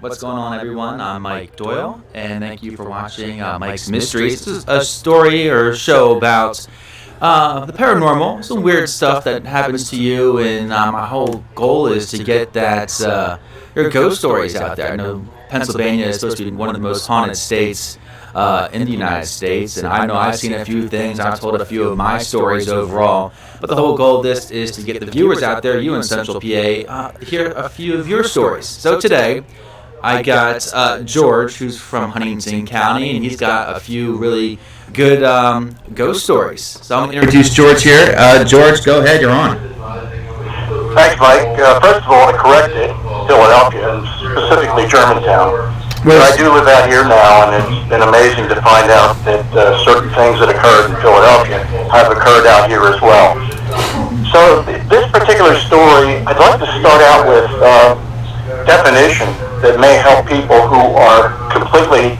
What's going on, everyone? I'm Mike Doyle, and thank you for watching Mike's Mysteries. This is a story or show about the paranormal, some weird stuff that happens to you, and my whole goal is to get that your ghost stories out there. I know Pennsylvania is supposed to be one of the most haunted states in the United States, and I know I've seen a few things. I've told a few of my stories overall, but the whole goal of this is to get the viewers out there, you in Central PA, hear a few of your stories. So today, I got George, who's from Huntington County, and he's got a few really good ghost stories. So I'm going to introduce George here. George, go ahead. You're on. Thanks, Mike. First of all, to correct it, Philadelphia, specifically Germantown. But I do live out here now, and it's been amazing to find out that certain things that occurred in Philadelphia have occurred out here as well. So this particular story, I'd like to start out with definition that may help people who are completely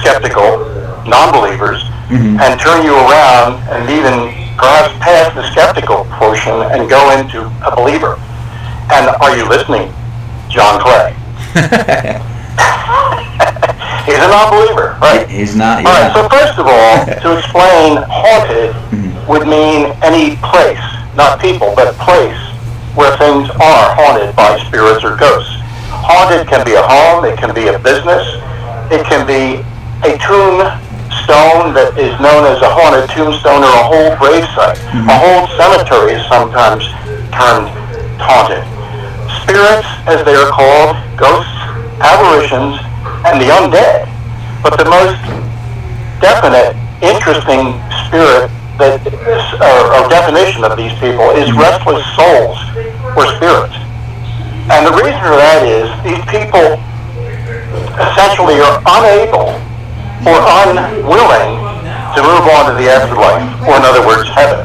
skeptical, non-believers, and turn you around and even perhaps past the skeptical portion and go into a believer. And are you listening, John Clay? He's a non-believer, right? He's not. All right, so first of all, to explain haunted would mean any place, not people, but place where things are haunted by spirits or ghosts. Haunted can be a home, it can be a business, it can be a tombstone that is known as a haunted tombstone or a whole gravesite. A whole cemetery is sometimes termed haunted. Spirits, as they are called, ghosts, apparitions, and the undead. But the most definite, interesting spirit that is, or definition of these people is restless souls or spirits. And the reason for that is these people essentially are unable or unwilling to move on to the afterlife, or in other words, heaven.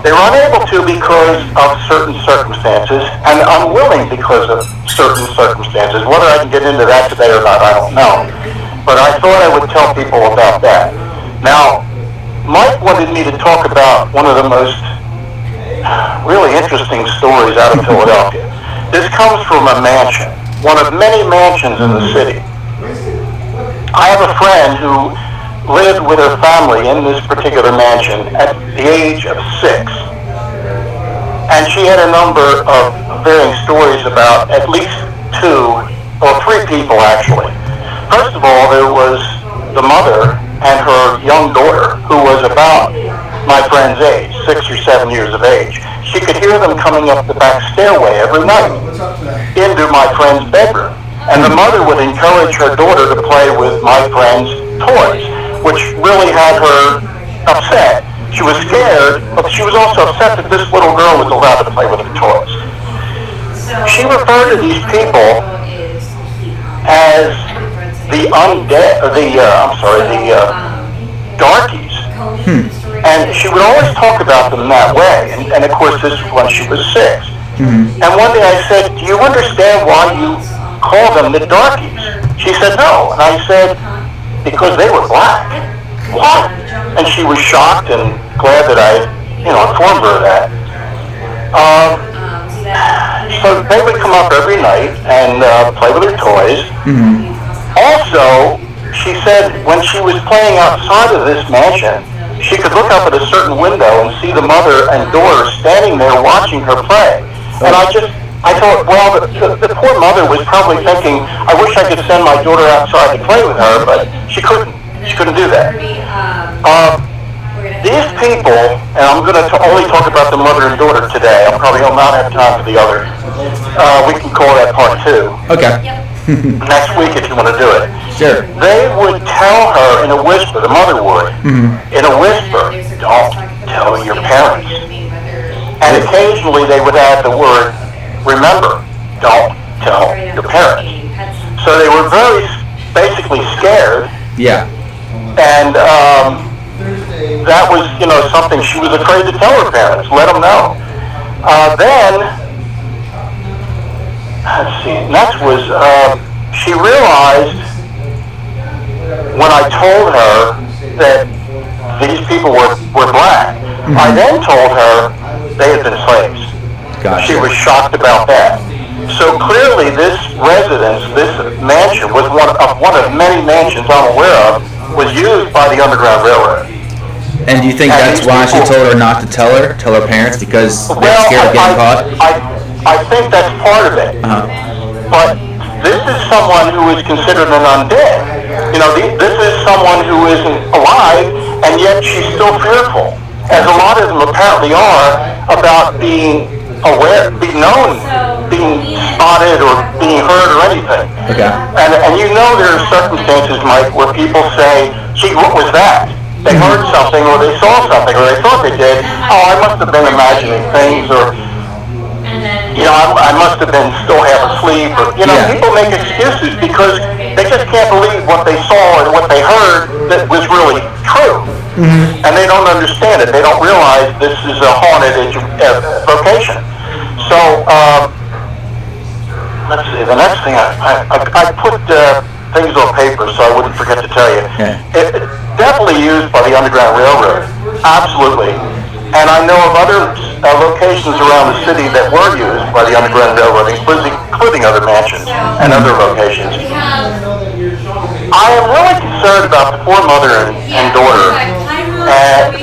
They're unable to because of certain circumstances and unwilling because of certain circumstances. Whether I can get into that today or not, I don't know. But I thought I would tell people about that. Now, Mike wanted me to talk about one of the most really interesting stories out of Philadelphia. This comes from a mansion, one of many mansions in the city. I have a friend who lived with her family in this particular mansion at the age of 6. And she had a number of varying stories about at least 2 or 3 people actually. First of all, there was the mother and her young daughter, who was about my friend's age, 6 or 7 years of age. She could hear them coming up the back stairway every night into my friend's bedroom. And the mother would encourage her daughter to play with my friend's toys, which really had her upset. She was scared, but she was also upset that this little girl was allowed to play with her toys. She referred to these people as the undead, the darkies. And she would always talk about them that way. And of course, this was when she was 6. And one day I said, "Do you understand why you call them the darkies?" She said, "No." And I said, "Because they were black." "What?" And she was shocked and glad that I, informed her of that. So they would come up every night and play with her toys. Also, she said when she was playing outside of this mansion, she could look up at a certain window and see the mother and daughter standing there watching her play. And I thought, well, the poor mother was probably thinking, I wish I could send my daughter outside to play with her, but she couldn't. She couldn't do that. These people, and I'm going to only talk about the mother and daughter today. I'll probably not have time for the other. We can call that part 2. Okay. Next week if you want to do it. Sure. They would tell her in a whisper, the mother would, in a whisper, "Don't tell your parents." And occasionally they would add the word, "Remember, don't tell your parents." So they were very basically scared. Yeah. And that was, something she was afraid to tell her parents, let them know. Then, let's see, next was, she realized when I told her that these people were black, I then told her they had been slaves. Gotcha. She was shocked about that. So clearly this residence, this mansion, was one of many mansions I'm aware of, was used by the Underground Railroad. And do you think that's why she told her not to tell her parents, because they're scared of getting caught? I think that's part of it. But this is someone who is considered an undead. This is someone who isn't alive, and yet she's still fearful, as a lot of them apparently are, about being aware, being known, being spotted or being heard or anything. Okay. And there are circumstances, Mike, where people say, gee, what was that? They heard something, or they saw something, or they thought they did. Oh, I must have been imagining things, or, I must have been still half asleep, or, people make excuses because they just can't believe what they saw and what they heard that was really true. And they don't understand it. They don't realize this is a haunted location. So, let's see, the next thing, I put things on paper so I wouldn't forget to tell you. It's definitely used by the Underground Railroad, absolutely. And I know of other locations around the city that were used by the Underground Railroad, including other mansions and other locations. I am really concerned about the poor mother and daughter,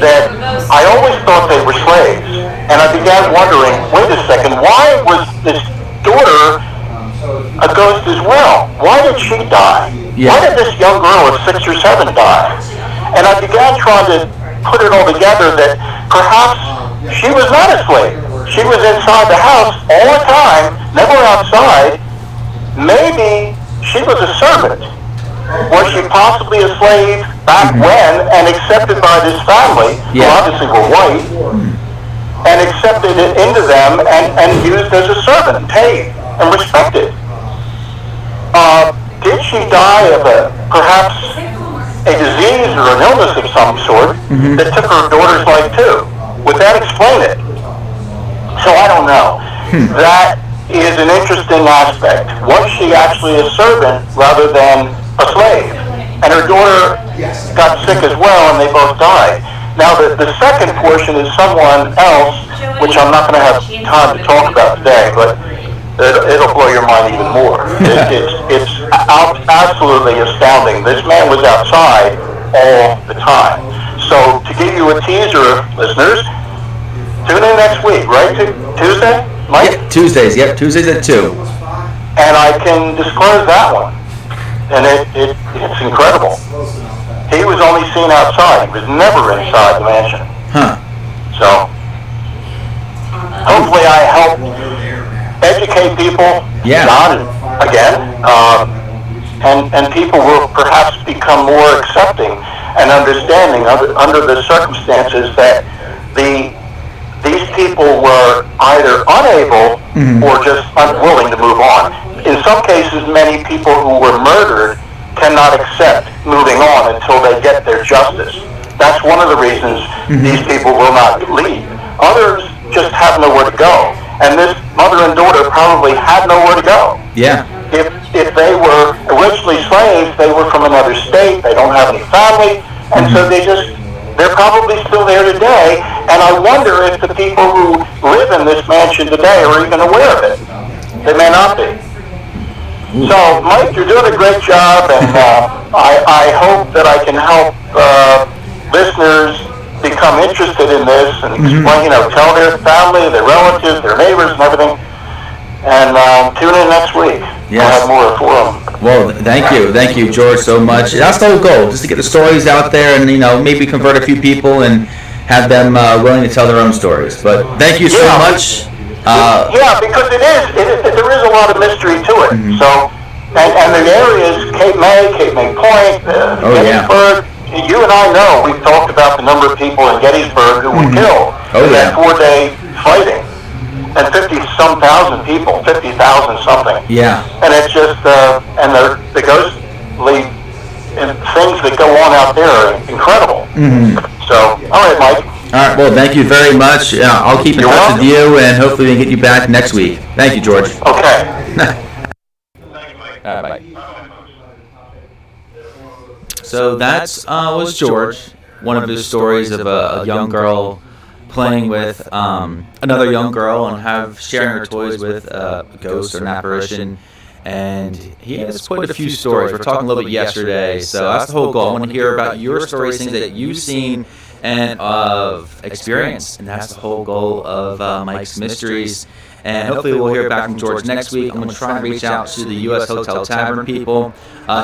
that I always thought they were slaves. And I began wondering, wait a second, why was this daughter a ghost as well? Why did she die? Yeah. Why did this young girl of 6 or 7 die? And I began trying to put it all together that perhaps she was not a slave. She was inside the house all the time, never outside. Maybe she was a servant. Was she possibly a slave back when and accepted by this family, who obviously were white, and accepted it into them and used as a servant, paid and respected? Did she die of perhaps a disease or an illness of some sort that took her daughter's life too? Would that explain it? So I don't know. That is an interesting aspect. Was she actually a servant rather than a slave? And her daughter got sick as well, and they both died. Now the second portion is someone else, which I'm not going to have time to talk about today, but it'll blow your mind even more. It's absolutely astounding. This man was outside all the time. So to give you a teaser, listeners, tune in next week, right? Tuesday, Mike? Yep, Tuesdays. Yep, Tuesdays at 2. And I can disclose that one. And it's incredible. He was only seen outside. He was never inside the mansion. So hopefully I helped educate people, not again, and people will perhaps become more accepting and understanding under the circumstances that these people were either unable or just unwilling to move on. In some cases, many people who were murdered cannot accept moving on until they get their justice. That's one of the reasons these people will not leave. Others just have nowhere to go. And this mother and daughter probably had nowhere to go. Yeah. If they were originally slaves, they were from another state, they don't have any family, and so they're probably still there today, and I wonder if the people who live in this mansion today are even aware of it. They may not be. So, Mike, you're doing a great job, and I hope that I can help listeners become interested in this and explain, tell their family, their relatives, their neighbors, and everything. And tune in next week. Yes. I'll have more for them. Well, thank you, George, so much. That's the whole goal, just to get the stories out there, and maybe convert a few people and have them willing to tell their own stories. But thank you so much. Because there is a lot of mystery to it. So, and the areas, Cape May Point, Gettysburg. You and I know, we've talked about the number of people in Gettysburg who were killed in that 4-day fighting. And 50-some thousand people, 50,000 something. Yeah. And it's just, and the ghostly things that go on out there are incredible. So, all right, Mike. All right, well, thank you very much. I'll keep in touch with you, and hopefully we can get you back next week. Thank you, George. Okay. Bye. So that was George, one of his stories of a young girl playing with another young girl and sharing her toys with a ghost or an apparition. And he has quite a few stories. We're talking a little bit yesterday, so that's the whole goal. I want to hear about your stories, things that you've seen and of experience, and that's the whole goal of Mike's Mysteries. And hopefully we'll hear back from George next week. I'm going to try and reach out to the U.S. Hotel Tavern people.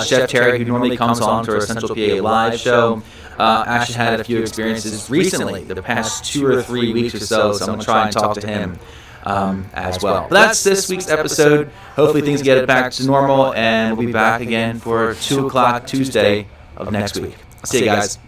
Chef Terry, who normally comes on to our Central PA live show, actually had a few experiences recently, the past 2 or 3 weeks or so, so I'm going to try and talk to him as well. But that's this week's episode. Hopefully things get back to normal, and we'll be back again for 2 o'clock Tuesday of next week. See you guys.